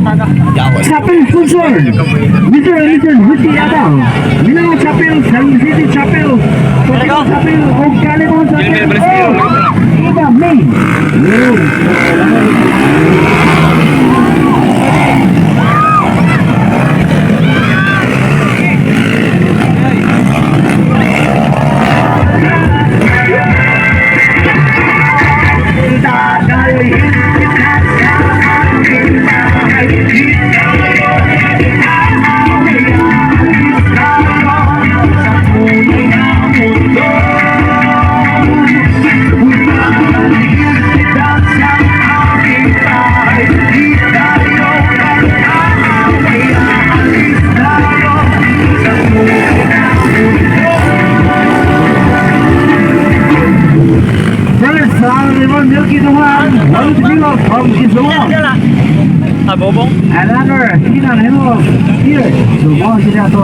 Chapel sponsor, Mr. and Mrs. Ricky Yadaw. Minang Chapel, San City Chapel. Pagkakang Chapel, o Kalimon Chapel. Oh, iba, May. Bobong. Another, kita nemo here. So, mau sila to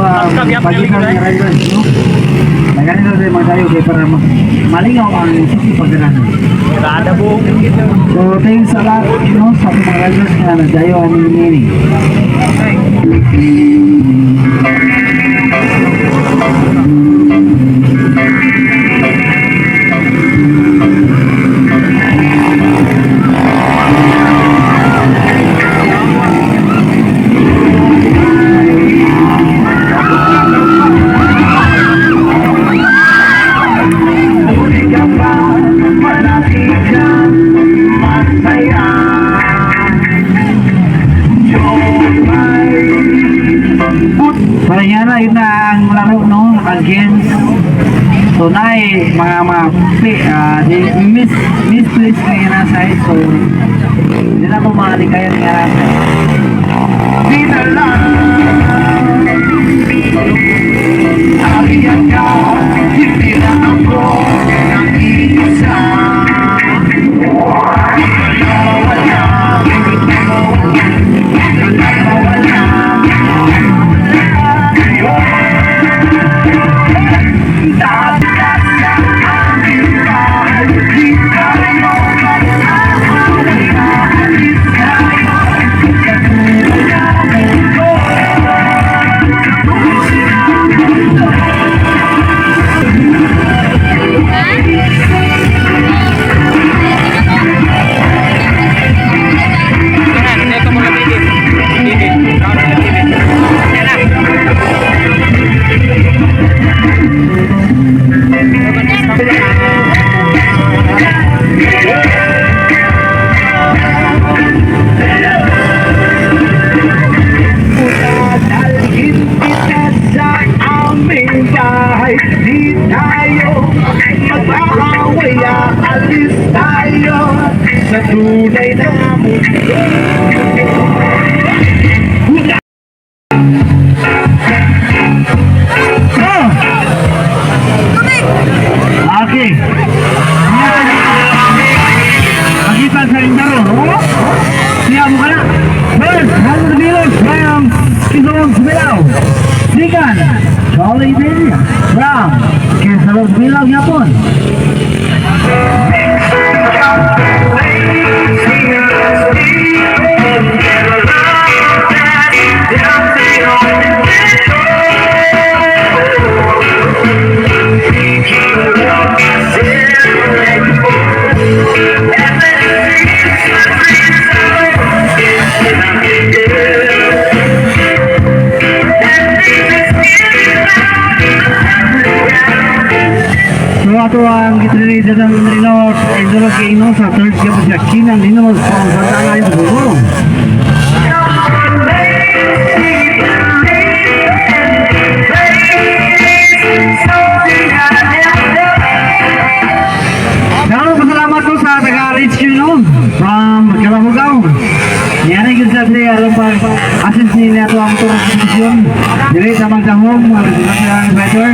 pagkikan ng riders, no? Nagano na mga tayo kay para malingaw ang city Paganahan. Kada buong. So, thanks a lot, no, sa mga riders na nagdayo ang nini. Parang yun na ang laro, no? Against tunay mga misplaced na yun nasa so hindi na po makalikayan nga nasa Pinalang Abiyan ka hindi na ako nag-iisa tunay na mundo. Okay. Makita sa indaro, no? Siya mo ka na. First, Hammer Milos from Quezon Bilaw. Second, Charlie Delia from Quezon Bilaw, Yapon. Ato ang gitrili ng Rino Enduro Kino sa third game sa China Rino sa tangayan sa Bugong. Salamat po sa taga-reach you, no? From Kalamugaw. Niyari ko sa siya alam pa assist nila ito ang turang posisyon. Dili sa mga home, mga better.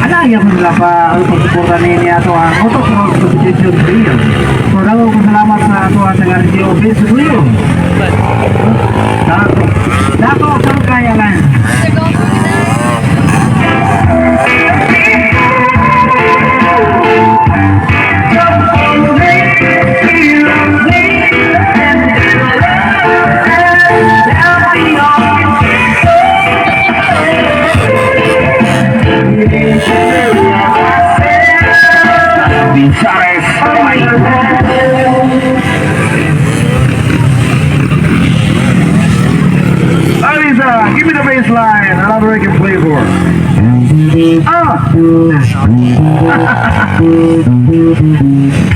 Alaya mo nila pa ang pagsuporta niya ito ang Motorcoss competition field. So, dago ko salamat sa ito ang taga-reach you office sa Buyo. Dato ang kaya lang.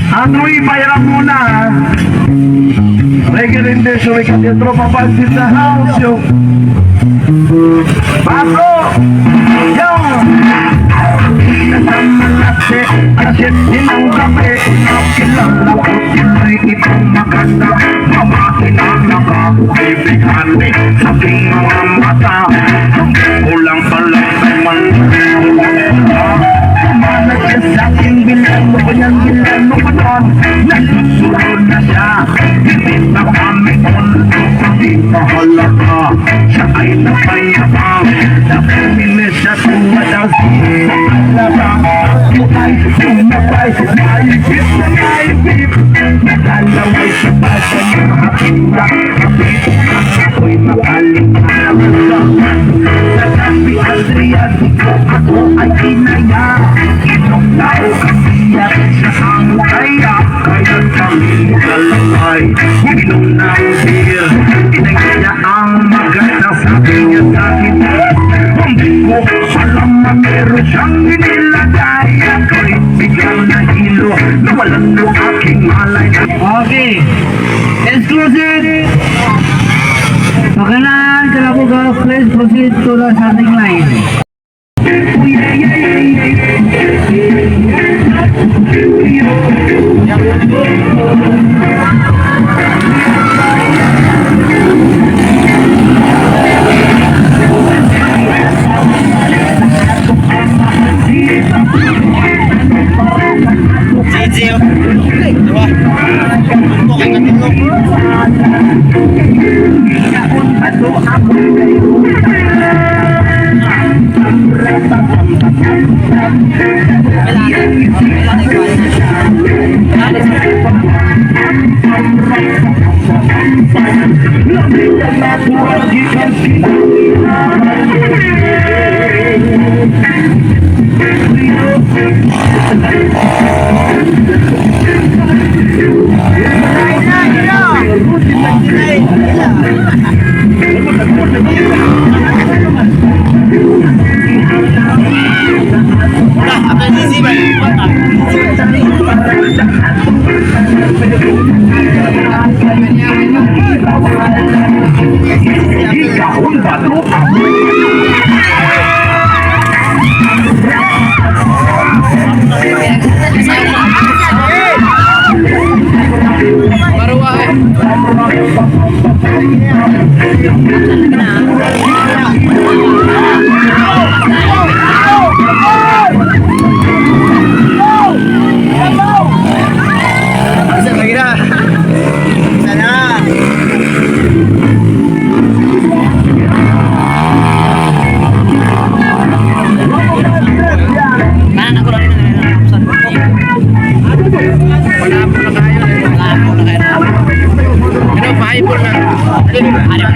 Androy, bayaran muna ha. Regular so we can get tropa pansit sa house yo. Paso! Yo! Nasamalate, asit sinang gabi. Kilala ko sila'y itong maganda. Mamakinang nakakaibigan ni aking mga mata. Kulang pala naman. Kumalat siya sa aking bilan mo ko niyang bilan mo ko doon. Nasusunod na siya. Hindi na kami mundo. Hindi mahalaga. Siya ay napayabang. Napimilis siya tuwad ang sinalabang. Ako ay sumabay. Naibip na naibip. Nakalaway sa basa niya. Kapit. Ako'y makalimutan naman. Nagabi Adrian. Ako ay inaya. Inom tao kasiya. Siya ang kaya. Kaya kami lalakay. Inom ng beer. Tinagaya ang maganda. Sabi niya sa akin. Hindi ko alam na meron siyang inilagay. Ako'y biglang nahilo. Nawalan mo aking malay. Okay. Exclusive. Paganahan, Kalabugas, please proceed to the starting line. Sisiyo. Diba? Ito kay Katulog. Ano, pahay po na. Ano,